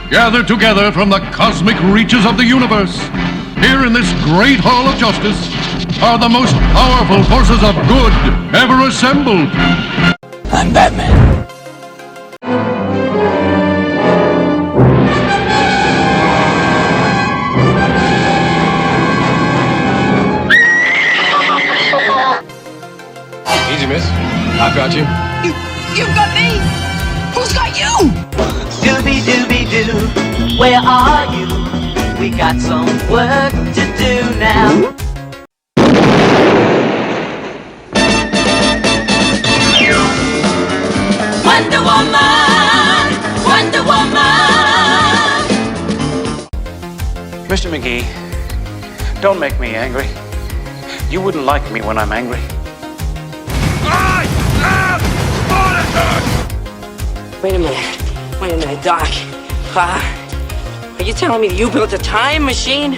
Gathered together from the cosmic reaches of the universe, here in this great hall of justice, are the most powerful forces of good ever assembled. I'm Batman. Easy, miss. I've got you. You've got me! Who's got you? Dooby-dooby-doo, where are you? We got some work to do now. Wonder Woman! Wonder Woman! Mr. McGee, don't make me angry. You wouldn't like me when I'm angry. Wait a minute, Doc. Are you telling me that you built a time machine?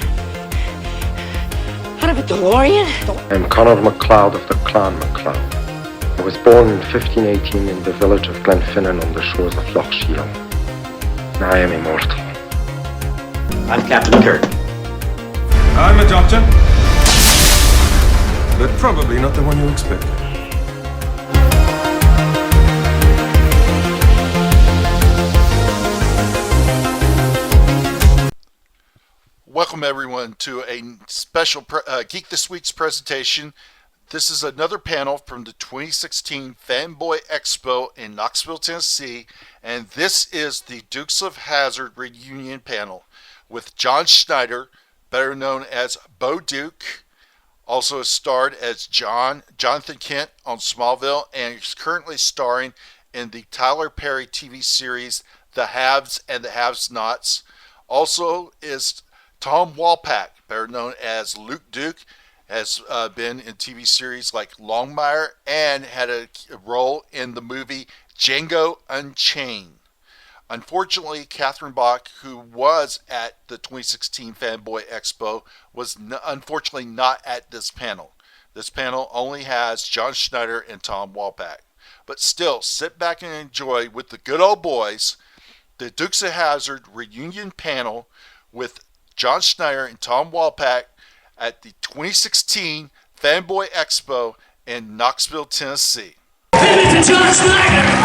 Out of a DeLorean? I'm Conor MacLeod of the Clan MacLeod. I was born in 1518 in the village of Glenfinnan on the shores of Loch Shiel. I am immortal. I'm Captain Kirk. I'm a doctor. But probably not the one you expected. Welcome everyone to a special Geek This Week's presentation. This is another panel from the 2016 Fanboy Expo in Knoxville, Tennessee, and this is the Dukes of Hazzard reunion panel with John Schneider, better known as Bo Duke, also starred as Jonathan Kent on Smallville, and is currently starring in the Tyler Perry TV series The Haves and the Have-Nots. Also is Tom Wopat, better known as Luke Duke, has been in TV series like Longmire and had a role in the movie Django Unchained. Unfortunately, Catherine Bach, who was at the 2016 Fanboy Expo, was unfortunately not at this panel. This panel only has John Schneider and Tom Wopat. But still, sit back and enjoy with the good old boys the Dukes of Hazzard reunion panel with John Schneider and Tom Wopat at the 2016 Fanboy Expo in Knoxville, Tennessee. Give it to John Schneider!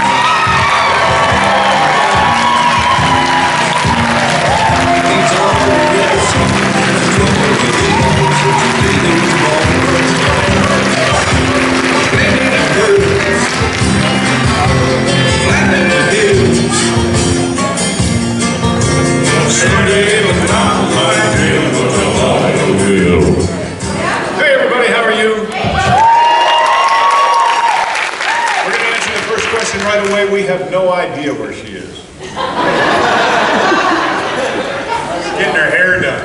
Hey everybody, how are you? We're going to answer the first question right away. We have no idea where she is. She's getting her hair done.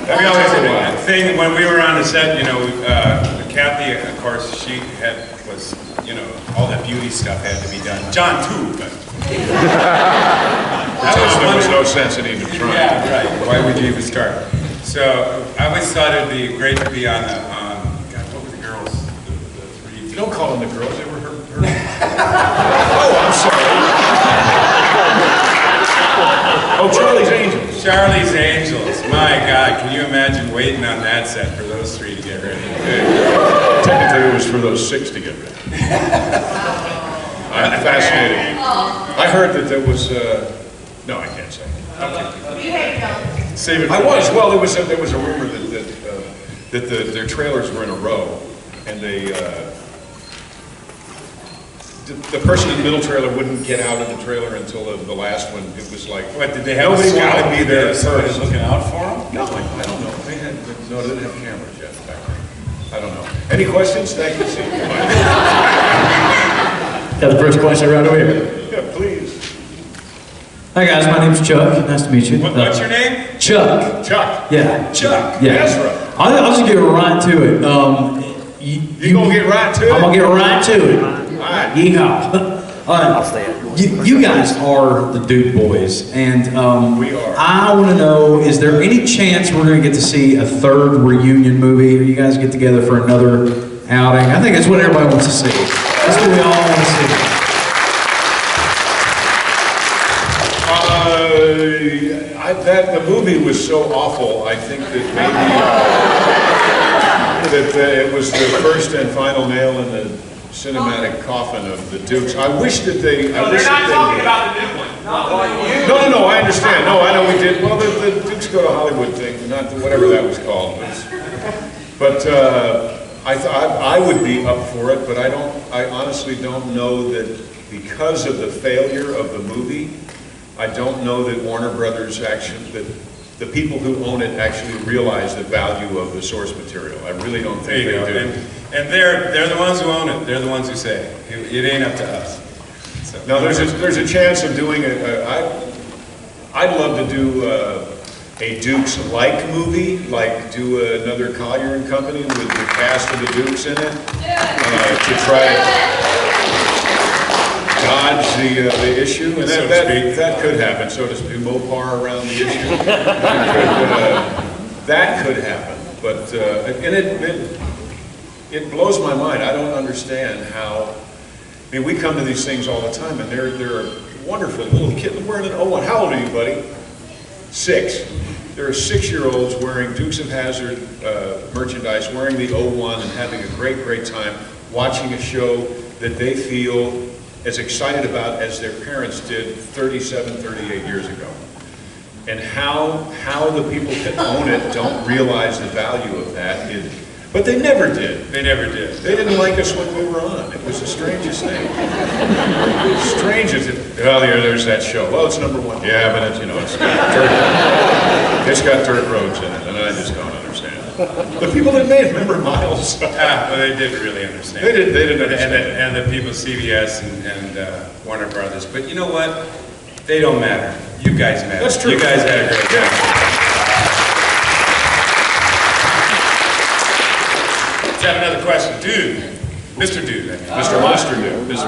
We always did a thing when we were on the set, you know, Kathy, of course, she was, you know, all that beauty stuff had to be done. John too, but there was no sense in even trying. Yeah, right. Why would you even start? So I always thought it'd be great to be on the, God, what were the girls? The three. You don't call them the girls, they were her. Oh, I'm sorry. Oh, Charlie's Angels. Charlie's Angels. My God, can you imagine waiting on that set for those three to get ready? Technically, it was for those six to get ready. Fascinating. I heard that there was, no, I can't say. Okay. Save it. I was. Well, there was a rumor that their trailers were in a row, and the person in the middle trailer wouldn't get out of the trailer until the last one. It was like, what, did they have nobody wanted to be there first looking out for them? No, I don't know. They didn't have cameras yet back then. I don't know. Any questions? Thank you. See you. Got the first question right over here. Yeah, please. Hi guys, my name's Chuck. Nice to meet you. What's your name? Chuck. Chuck. Yeah. Chuck. Yeah. Ezra. I'll just get right to it. You gonna get right to it? I'm gonna get right to it. All right. Yeehaw. I'll stay. You guys are the Duke Boys, and we are. I want to know: is there any chance we're going to get to see a third reunion movie, or you guys get together for another outing. I think that's what everybody wants to see. That's what we all want to see. The movie was so awful, I think that maybe it was the first and final nail in the cinematic coffin of the Dukes. I wish that they... They're not talking about the new one. No, I understand. No, I know we did. Well, the Dukes Go to Hollywood thing, not whatever that was called. But I thought I would be up for it, but I honestly don't know that because of the failure of the movie, I don't know that Warner Brothers actually, that the people who own it actually realize the value of the source material. I really don't think they do. And they're the ones who own it. They're the ones who say it ain't up to us. So. Now there's a chance of doing I'd love to do a Dukes-like movie, like do another Collier and Company with the cast of the Dukes in it, to try to dodge the issue, and that could happen. So to speak, Mopar around the issue, that could happen. But and it blows my mind. I don't understand how. I mean, we come to these things all the time, and they're wonderful little kids wearing an O1. How old are you, buddy? 6. There are 6-year-olds wearing Dukes of Hazzard merchandise, wearing the O1, and having a great time watching a show that they feel as excited about as their parents did 37, 38 years ago. And how the people that own it don't realize the value of that is. But they never did. They never did. They didn't like us when we were on. It was the strangest thing. Strangest. Oh, there's that show. Well, it's number 1. Yeah, but it's got dirt roads in it, and I just don't understand. The people that made it, remember Miles? Well, they didn't really understand. They didn't understand. And the people, CBS and Warner Brothers. But you know what? They don't matter. You guys matter. That's true. You guys had a great time. Let's have another question. Dude. Mr. Dude. Mr. Monster Dude. Mr.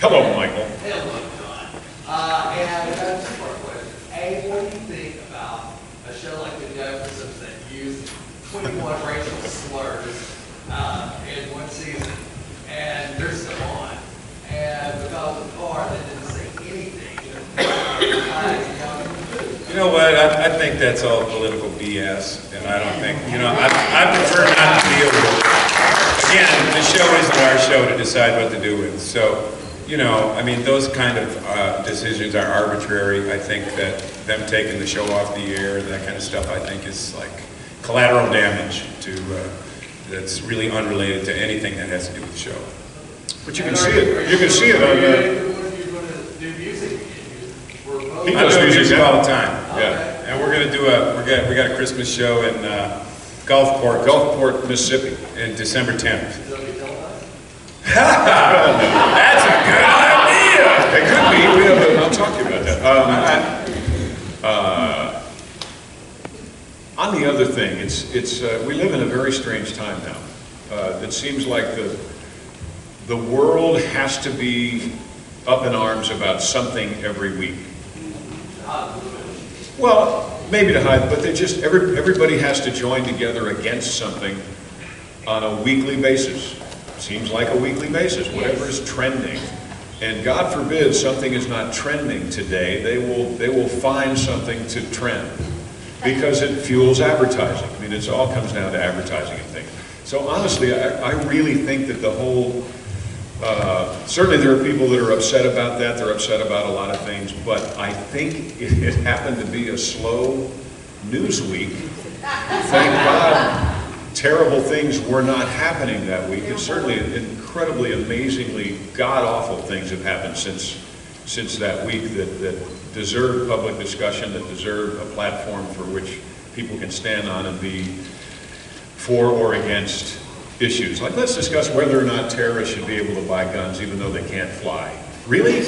Hello, Michael. Hello, John. And I have 2 more questions. A, what do you think about a show like The Jeffersons that used 21 racial slurs in one season? And they're still on. And because of the car, they didn't say anything. You know what? I think that's all political BS, and I don't think, I prefer not to deal with it. Again, the show isn't our show to decide what to do with. So, I mean, those kind of decisions are arbitrary. I think that them taking the show off the air, that kind of stuff, I think is like collateral damage that's really unrelated to anything that has to do with the show. But you can see it. You can see it on I do music all the time. Yeah. And we're going to do we got a Christmas show in Gulfport, Mississippi. In December 10th. That's a good idea! It could be. I'll talk to you about that. On the other thing, we live in a very strange time now. It seems like the world has to be up in arms about something every week. Well, maybe to hide, but everybody has to join together against something on a weekly basis. Seems like a weekly basis, whatever is trending. And God forbid something is not trending today, they will find something to trend because it fuels advertising. I mean, it all comes down to advertising and things. So honestly, I really think that the whole, certainly there are people that are upset about that, they're upset about a lot of things, but I think it happened to be a slow news week. Thank God terrible things were not happening that week, and certainly incredibly, amazingly god-awful things have happened since that week that deserve public discussion, that deserve a platform for which people can stand on and be for or against issues. Like, let's discuss whether or not terrorists should be able to buy guns even though they can't fly. Really? Is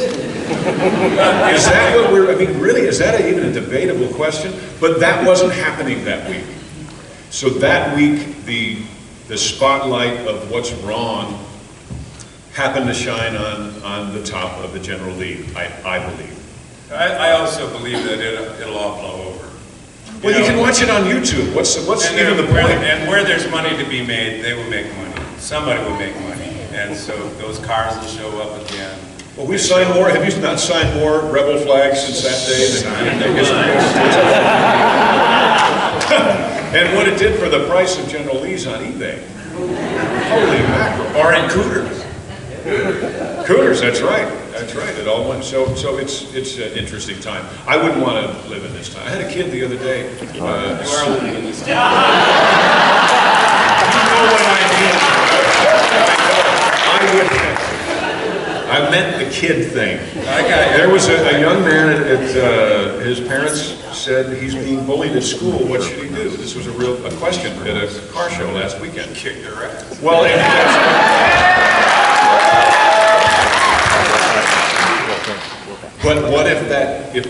that what really, is that even a debatable question? But that wasn't happening that week. So that week, the spotlight of what's wrong happened to shine on the top of the general league, I believe. I also believe that it'll all blow over. Well, you can watch it on YouTube. What's even the point? And where there's money to be made, they will make money. Somebody will make money. And so those cars will show up again. Well, we've signed more. Have you not signed more rebel flags since that day? And what it did for the price of General Lee's on eBay. Holy mackerel. Or in Cooters. Cooters, that's right. That's right. It all went. So it's an interesting time. I wouldn't want to live in this time. I had a kid the other day. You are living in this time. You know what I mean. I meant the kid thing. I got you. There was a young man at his parents said he's being bullied at school. What should he do? This was a question at a car show last weekend. Kick their ass. Well, but what if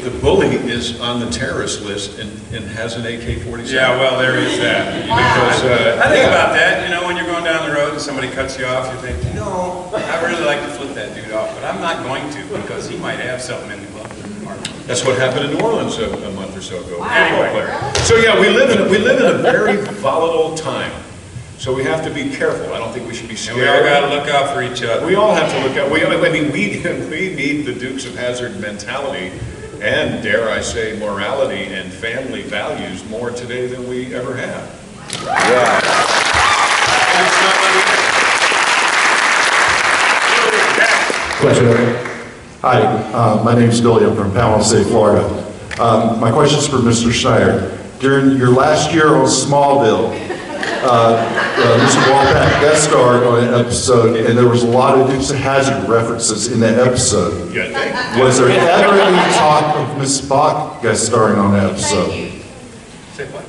the bully is on the terrorist list and has an AK-47? Yeah, well, there is that. Because I think about that. You know, when you're going down the road and somebody cuts you off, you think, you know, I really like to flip that dude off, but I'm not going to because he might have something in the glove compartment. That's what happened in New Orleans a month or so ago. Anyway. So yeah, we live in a very volatile time. So we have to be careful. I don't think we should be scared. And we all got to look out for each other. We all have to look out. We need the Dukes of Hazzard mentality and, dare I say, morality and family values more today than we ever have. Yeah. Question. Hi, my name is Billy. I'm from Panama City, Florida. My question is for Mr. Schneider. During your last year on Smallville, Mr. Wopat guest starred on an episode, and there was a lot of Dukes of Hazzard references in that episode. Yeah, was there ever any talk of Miss Bach guest starring on that episode? Say what?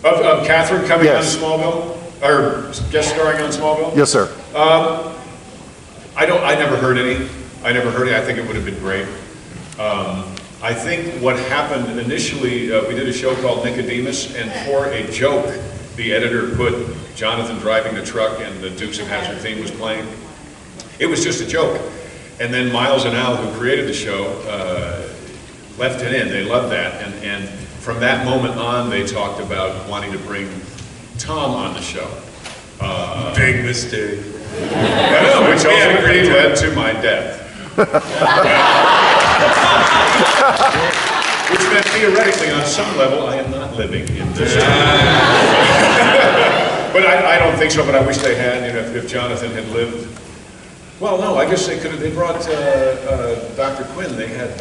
Of Catherine coming Yes. on Smallville? Or guest starring on Smallville? Yes, sir. I never heard any. I think it would have been great. I think what happened initially, we did a show called Nicodemus, and for a joke, the editor put Jonathan driving the truck and the Dukes of Hazzard theme was playing. It was just a joke. And then Miles and Al, who created the show, left it in. They loved that. And from that moment on, they talked about wanting to bring Tom on the show. Big mistake. Which ultimately led to my death. Which meant theoretically, on some level, I am not living in this. But I don't think so, but I wish they had, if Jonathan had lived. Well, no, I guess they could have, they brought Dr. Quinn, they had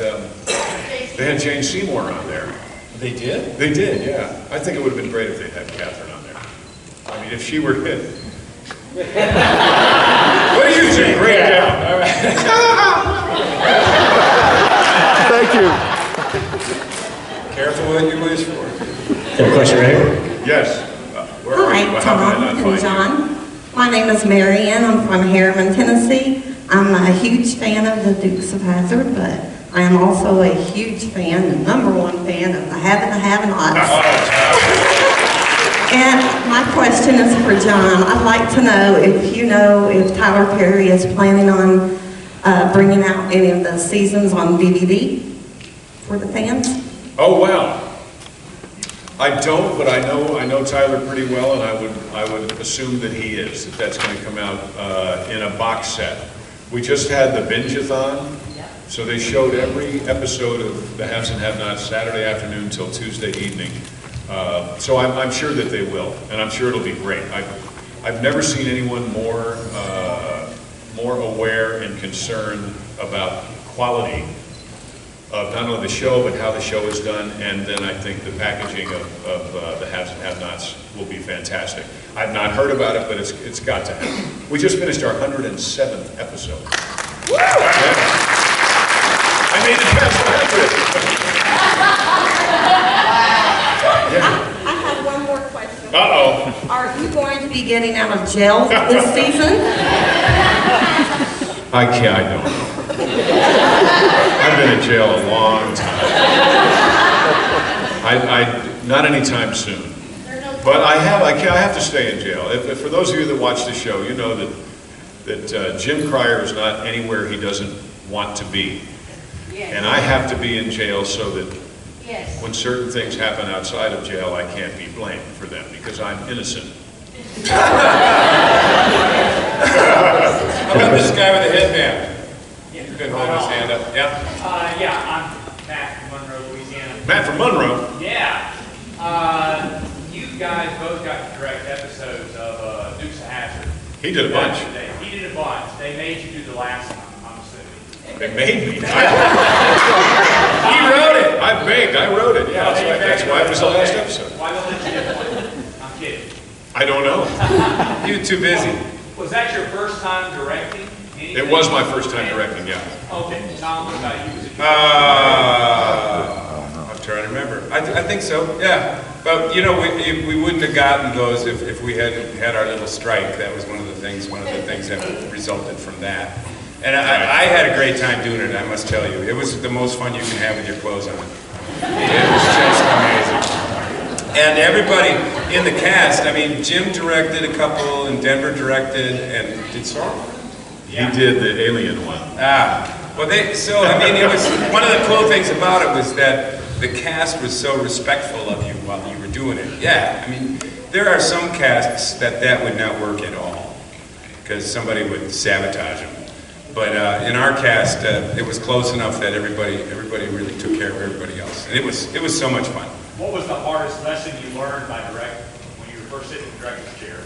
Jane Seymour on there. They did? They did, yeah. I think it would have been great if they had Catherine on there. I mean, if she were hit. What do you think? Great job. All right. Thank you. Careful what you wish for. Got a question right here? Yes. Where are you? Hi, How can I Tom not and find you? John. My name is Mary Ann. I'm from Harriman, Tennessee. I'm a huge fan of the Dukes of Hazzard, but I am also a huge fan, the #1 fan of the have-and-the-have-nots. And my question is for John. I'd like to know if Tyler Perry is planning on bringing out any of the seasons on DVD for the fans. Oh, wow. I don't, but I know Tyler pretty well, and I would assume that he is, that that's going to come out in a box set. We just had the Binge-a-thon, so they showed every episode of the Haves and Have-Nots Saturday afternoon till Tuesday evening. So I'm sure that they will, and I'm sure it'll be great. I've never seen anyone more aware and concerned about quality of not only the show, but how the show is done, and then I think the packaging of the Haves and Have-Nots will be fantastic. I've not heard about it, but it's got to happen. We just finished our 107th episode. Woo! Yeah. I made it past 100. Yeah. I have one more question. Uh-oh. Are you going to be getting out of jail this season? I don't know. I've been in jail a long time. Not anytime soon. But I have to stay in jail. For those of you that watch the show, you know that Jim Cryer is not anywhere he doesn't want to be. And I have to be in jail so that Yes. When certain things happen outside of jail, I can't be blamed for them because I'm innocent. How about this guy with the headband? He's been holding his hand up. Yeah? Yeah, I'm Matt from Monroe, Louisiana. Matt from Monroe? Yeah. You guys both got to direct episodes of Dukes of Hazzard. He did a bunch. He did a bunch. They made you do the last one, I'm assuming. They made me. He wrote it. I begged. I wrote it. Yeah, that's why it was the last episode. Why don't let you get one? I'm kidding. I don't know. You were too busy. Was that your first time directing anything? It was my first time directing, yeah. Okay. Tom, what about you? Was it I'm trying to remember. I think so, yeah. But, you know, we wouldn't have gotten those if we hadn't had our little strike. That was one of the things that resulted from that. And I had a great time doing it, I must tell you. It was the most fun you can have with your clothes on. It was just amazing. And everybody in the cast, I mean, Jim directed a couple, and Denver directed, and did Sorrel? Yeah. He did the alien one. Well, it was, one of the cool things about it was that the cast was so respectful of you while you were doing it. Yeah, I mean, there are some casts that would not work at all, because somebody would sabotage them. But in our cast, it was close enough that everybody really took care of everybody else. And it was so much fun. What was the hardest lesson you learned by directing when you were first sitting in the director's chair?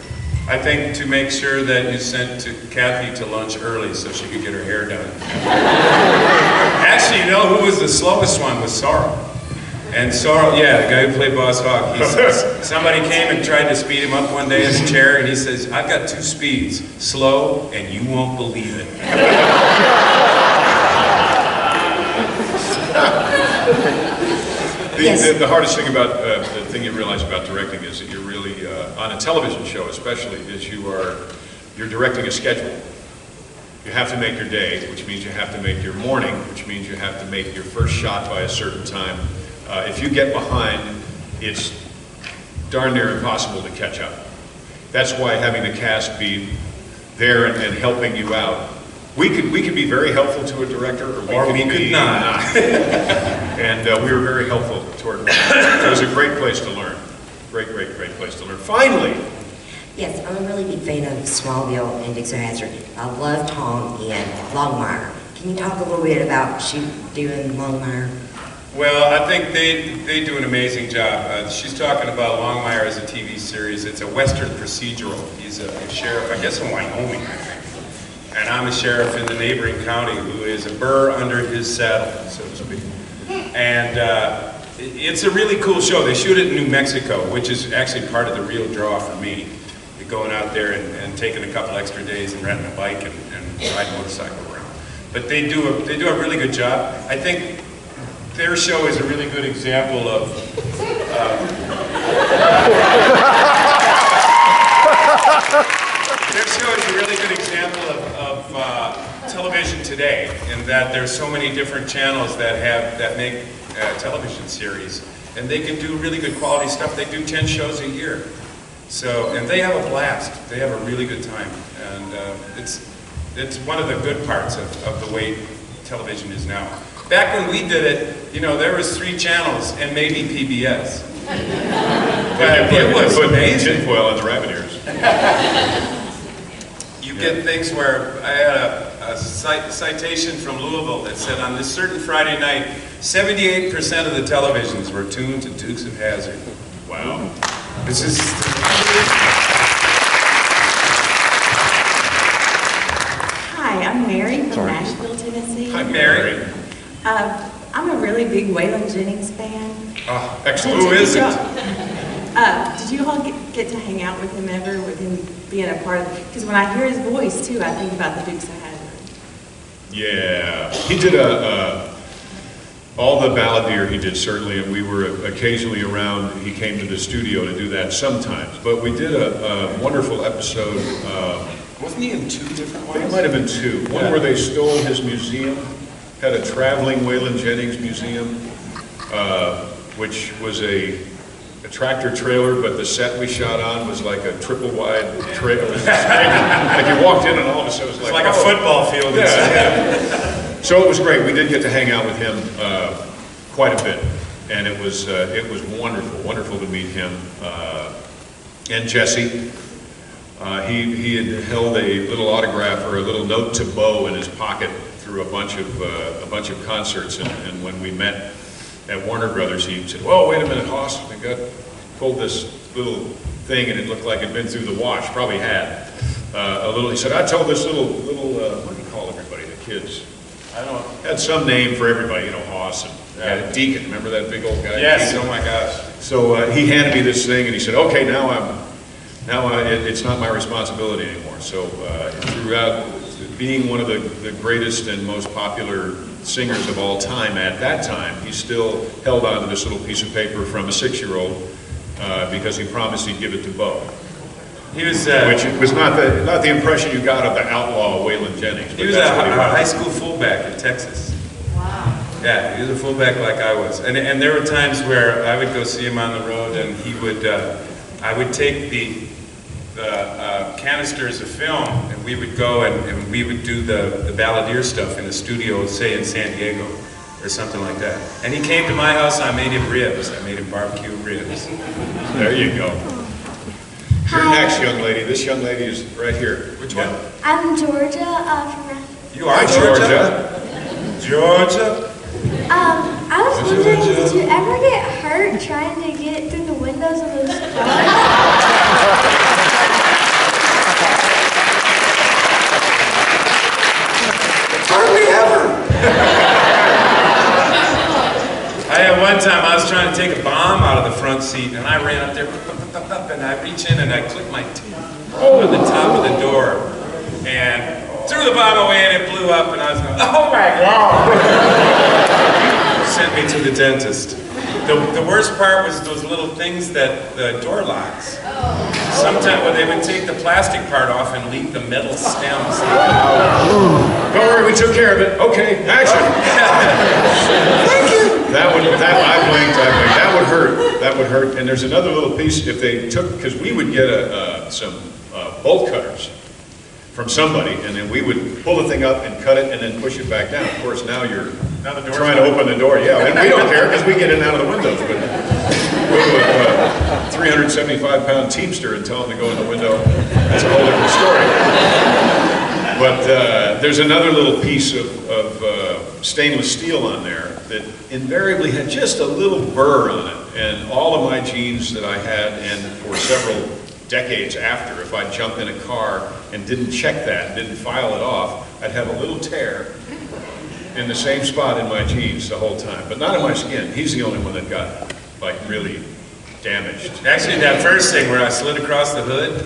I think to make sure that you sent Kathy to lunch early so she could get her hair done. Actually, you know who was the slowest one was Sorrel. And Sorrel, yeah, the guy who played Boss Hogg, somebody came and tried to speed him up one day in a chair, and he says, I've got 2 speeds, slow, and you won't believe it. The hardest thing about, the thing you realize about directing is that you're really, on a television show especially, is you're directing a schedule. You have to make your day, which means you have to make your morning, which means you have to make your first shot by a certain time. If you get behind, it's darn near impossible to catch up. That's why having the cast be there and helping you out. We could be very helpful to a director, or we could not. And we were very helpful toward. It was a great place to learn. Great place to learn. Finally. Yes, I'm a really big fan of Smallville and Dukes of Hazzard. I love Tom and Longmire. Can you talk a little bit about doing Longmire? Well, I think they do an amazing job. She's talking about Longmire as a TV series. It's a Western procedural. He's a sheriff, I guess in Wyoming, I think. And I'm a sheriff in the neighboring county who is a burr under his saddle, so to speak. And it's a really cool show. They shoot it in New Mexico, which is actually part of the real draw for me. Going out there and taking a couple extra days and renting a bike and riding a motorcycle around. But they do a really good job. I think their show is a really good example of their show is a really good example of television today, in that there's so many different channels that make television series, and they can do really good quality stuff. They do 10 shows a year. So, and they have a blast. They have a really good time, and it's one of the good parts of the way television is now. Back when we did it, you know, there was 3 channels and maybe PBS. But it was amazing. Tinfoil on the rabbit ears. You get things where I had a citation from Louisville that said on this certain Friday night, 78% of the televisions were tuned to Dukes of Hazzard. Wow. This is. Hi, I'm Mary from Nashville, Tennessee. Hi, Mary. I'm a really big Waylon Jennings fan. Oh, excellent. Who isn't? Did you all get to hang out with him ever, with him being a part of it? Because when I hear his voice, too, I think about the Dukes of Hazzard. Yeah. He did all the Balladeer he did, certainly, and we were occasionally around. He came to the studio to do that sometimes. But we did a wonderful episode. Wasn't he in 2 different ones? It might have been 2. One where they stole his museum, had a traveling Waylon Jennings museum, which was a tractor trailer, but the set we shot on was like a triple wide trailer. Like you walked in and all of a sudden it was like a football field. Yeah. So it was great. We did get to hang out with him quite a bit. And it was wonderful to meet him. And Jesse. He had held a little autograph or a little note to Bo in his pocket through a bunch of concerts. And when we met at Warner Brothers, he said, "Whoa, wait a minute, Hoss, we pulled this little thing and it looked like it'd been through the wash." Probably had a little. He said, "I told this little what do you call everybody? The kids? I don't know. Had some name for everybody, you know, Hoss and Deacon. Remember that big old guy? Yes. Deacon? Oh my gosh." So he handed me this thing and he said, "Okay, now it's not my responsibility anymore." So throughout being one of the greatest and most popular singers of all time at that time, he still held on to this little piece of paper from a 6-year-old because he promised he'd give it to Bo. He was, which was not the impression you got of the outlaw Waylon Jennings. He was a high school fullback in Texas. Wow. Yeah, he was a fullback like I was. And there were times where I would go see him on the road and he would, I would take the canisters of film and we would go and we would do the Balladeer stuff in the studio, say in San Diego or something like that. And he came to my house and I made him ribs. I made him barbecue ribs. There you go. You're next, young lady. This young lady is right here. Which one? I'm Georgia from. You are Georgia? Georgia? I was wondering, did you ever get hurt trying to get through the windows of those cars? Hardly ever. I had one time I was trying to take a bomb out of the front seat and I ran up there and I reach in and I clip my tooth on the top of the door and threw the bomb away and it blew up and I was going, oh my God. Sent me to the dentist. The worst part was those little things that the door locks. Sometimes when they would take the plastic part off and leave the metal stems. Don't worry, we took care of it. Okay, action. Thank you. I blinked. That would hurt. That would hurt. And there's another little piece if they took, because we would get some bolt cutters from somebody, and then we would pull the thing up and cut it and then push it back down. Of course, now you're trying to open the door. Yeah, and we don't care because we get in and out of the windows. But go to a 375-pound Teamster and tell them to go in the window. That's a whole different story. But there's another little piece of stainless steel on there that invariably had just a little burr on it. And all of my jeans that I had, and for several decades after, if I jumped in a car and didn't check that, didn't file it off, I'd have a little tear in the same spot in my jeans the whole time, but not in my skin. He's the only one that got like really damaged. Actually, that first thing where I slid across the hood,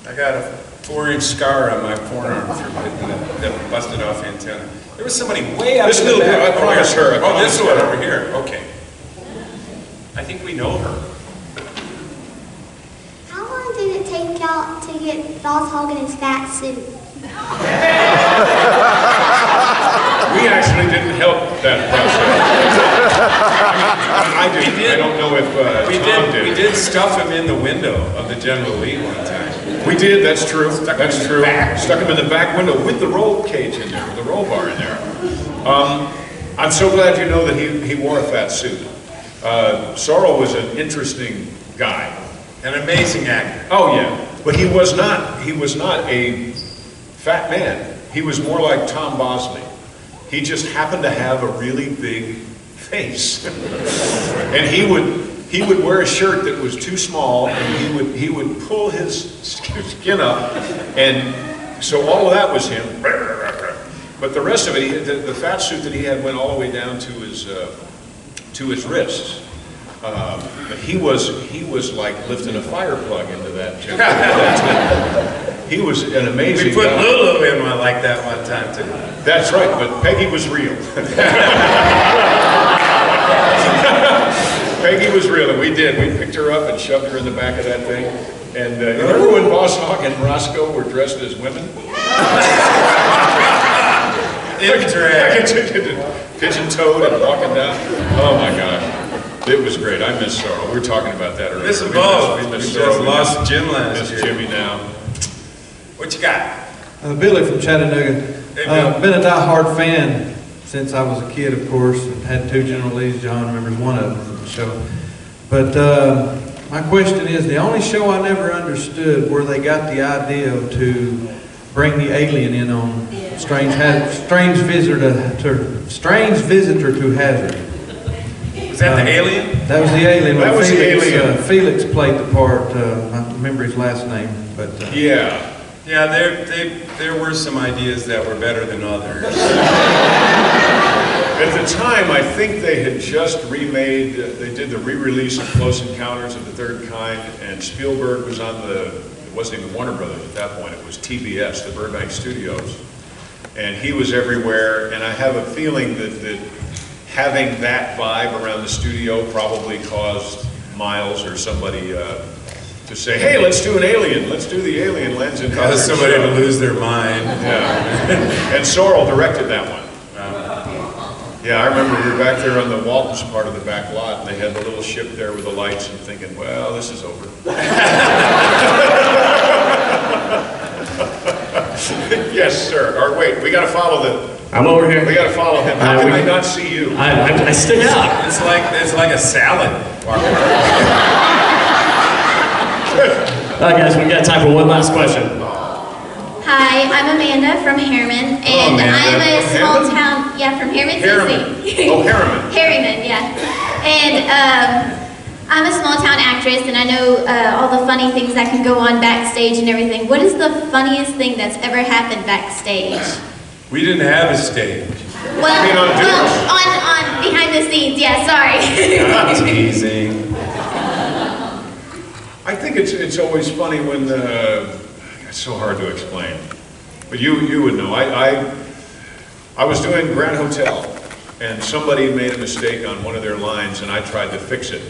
I got a 4-inch scar on my forearm from hitting the busted off antenna. There was somebody way out this in the little back. girl, I promise her. Oh, this one over here. Okay. I think we know her. How long did it take y'all to get Boss Hogg in his fat suit? We actually didn't help that process. I didn't. I don't know if Tom did. We did stuff him in the window of the General Lee one time. We did, that's true. That's true. Stuck him in the back window with the roll cage in there, with the roll bar in there. I'm so glad you know that he wore a fat suit. Sorrell was an interesting guy. An amazing actor. Oh yeah, but he was not a fat man. He was more like Tom Bosley. He just happened to have a really big face. And he would wear a shirt that was too small, and he would pull his skin up, and so all of that was him. But the rest of it, the fat suit that he had went all the way down to his wrists. But he was like lifting a fire plug into that gym. He was an amazing We put guy. Lulu in one like that one time too. That's right, but Peggy was real. Peggy was real, and we did. We picked her up and shoved her in the back of that thing. And remember when Boss Hogg and Roscoe were dressed as women? Pigeon-toed and walking down. Oh my gosh. It was great. I miss Sorrell. We were talking about that earlier. Miss them both. We miss We Sorrell. just lost Jim last year. Jimmy now. What you got? Billy from Chattanooga. Hey, Bill. Been a die-hard fan since I was a kid, of course, and had two General Lees. John remembers one of them from the show. But my question is, the only show I never understood where they got the idea to bring the alien in on Strange Visitor to Hazzard. Was that the alien? That was the alien. That was Felix, the alien. Felix played the part. I remember his last name, but Yeah, there were some ideas that were better than others. At the time, I think they had just remade, they did the re-release of Close Encounters of the Third Kind, and Spielberg was on it wasn't even Warner Brothers at that point, it was TBS, the Burbank Studios. And he was everywhere, and I have a feeling that having that vibe around the studio probably caused Miles or somebody to say, hey, let's do an alien, let's do the alien lens and Cause somebody to lose their mind. Yeah, and Sorrell directed that one. Yeah, I remember we were back there on the Waltons part of the back lot, and they had the little ship there with the lights, and thinking, well, this is over. Yes, sir. Or wait, we got to follow I'm over here. We got to follow him. How can I not see you? I stick out. It's like a salad. All right, guys, we've got time for one last question. Hi, I'm Amanda from Harriman, and I'm a small town, from Harriman, Tennessee. Oh, Harriman. Harriman, yeah. And I'm a small town actress, and I know all the funny things that can go on backstage and everything. What is the funniest thing that's ever happened backstage? We didn't have a stage. Well, on behind the scenes, yeah, sorry. Not teasing. I think it's always funny when it's so hard to explain, but you would know. I was doing Grand Hotel, and somebody made a mistake on one of their lines, and I tried to fix it.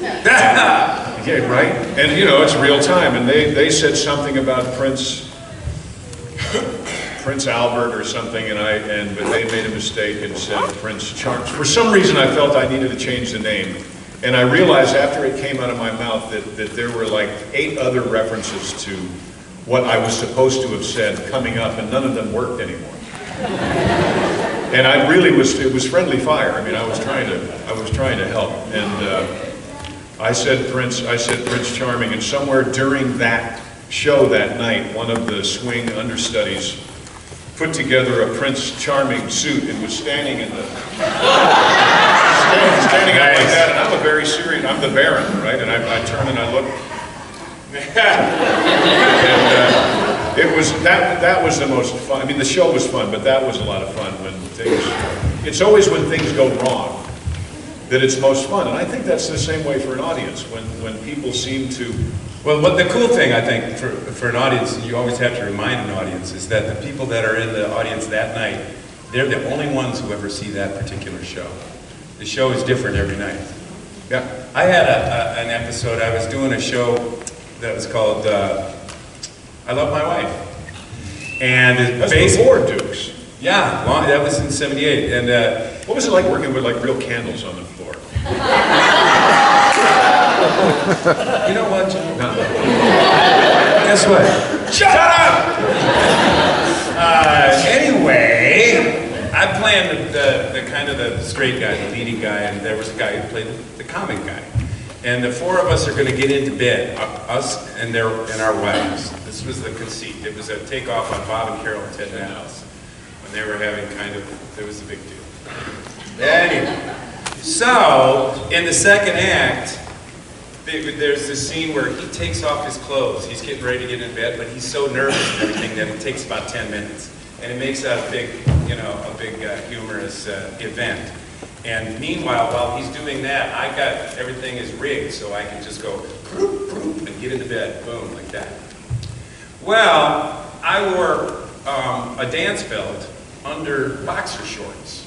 Yeah, right. And it's real time, and they said something about Prince Albert or something, but they made a mistake and said Prince Charles. For some reason, I felt I needed to change the name. And I realized after it came out of my mouth that there were like 8 other references to what I was supposed to have said coming up, and none of them worked anymore. And it was friendly fire. I mean, I was trying to help. And I said Prince Charming, and somewhere during that show that night, one of the swing understudies put together a Prince Charming suit and was standing in the standing up like that, and I'm I'm the Baron, right? And I turn and I look, and it was that was the most fun. I mean, the show was fun, but that was a lot of fun when it's always when things go wrong that it's most fun, and I think that's the same way for an audience when people seem to. Well, what the cool thing, I think, for an audience, you always have to remind an audience, is that the people that are in the audience that night, they're the only ones who ever see that particular show. The show is different every night. Yeah. I had an episode, I was doing a show that was called I Love My Wife. And that's before Dukes. Yeah, that was in '78. And what was it like working with like real candles on the floor? You know what, John? No. Guess what? Shut up! Anyway, I planned the kind of the straight guy, the leading guy, and there was a guy who played the comic guy. And the 4 of us are going to get into bed, us and our wives. This was the conceit. It was a takeoff on Bob and Carol and Ted Mouse when they were having it was a big deal. Anyway, so in the second act, there's this scene where he takes off his clothes. He's getting ready to get in bed, but he's so nervous and everything that it takes about 10 minutes. And it makes that a big humorous event. And meanwhile, while he's doing that, everything is rigged so I can just go broop, broop, and get into bed, boom, like that. Well, I wore a dance belt under boxer shorts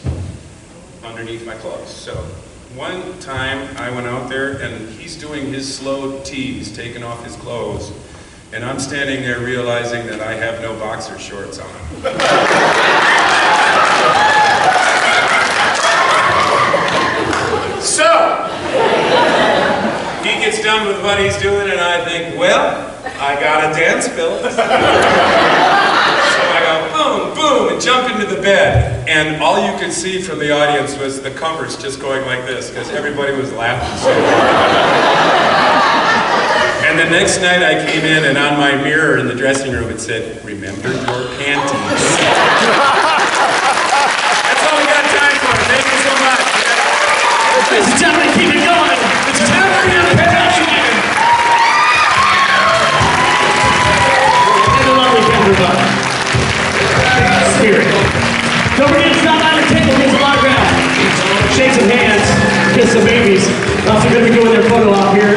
underneath my clothes. So one time I went out there and he's doing his slow tease, taking off his clothes, and I'm standing there realizing that I have no boxer shorts on. So, he gets done with what he's doing and I think, well, I got a dance belt. So I go boom, boom, to jump into the bed, and all you could see from the audience was the covers just going like this, because everybody was laughing so hard. And the next night I came in, and on my mirror in the dressing room it said, "Remember your panties." That's all we got time for. Thank you so much. Ladies and gentlemen, keep it going. It's time for your production. And a lovely everybody. Spirit. Don't forget to stop by the table, get some autographs, shake some hands, kiss some babies. Also going to be doing their photo op here.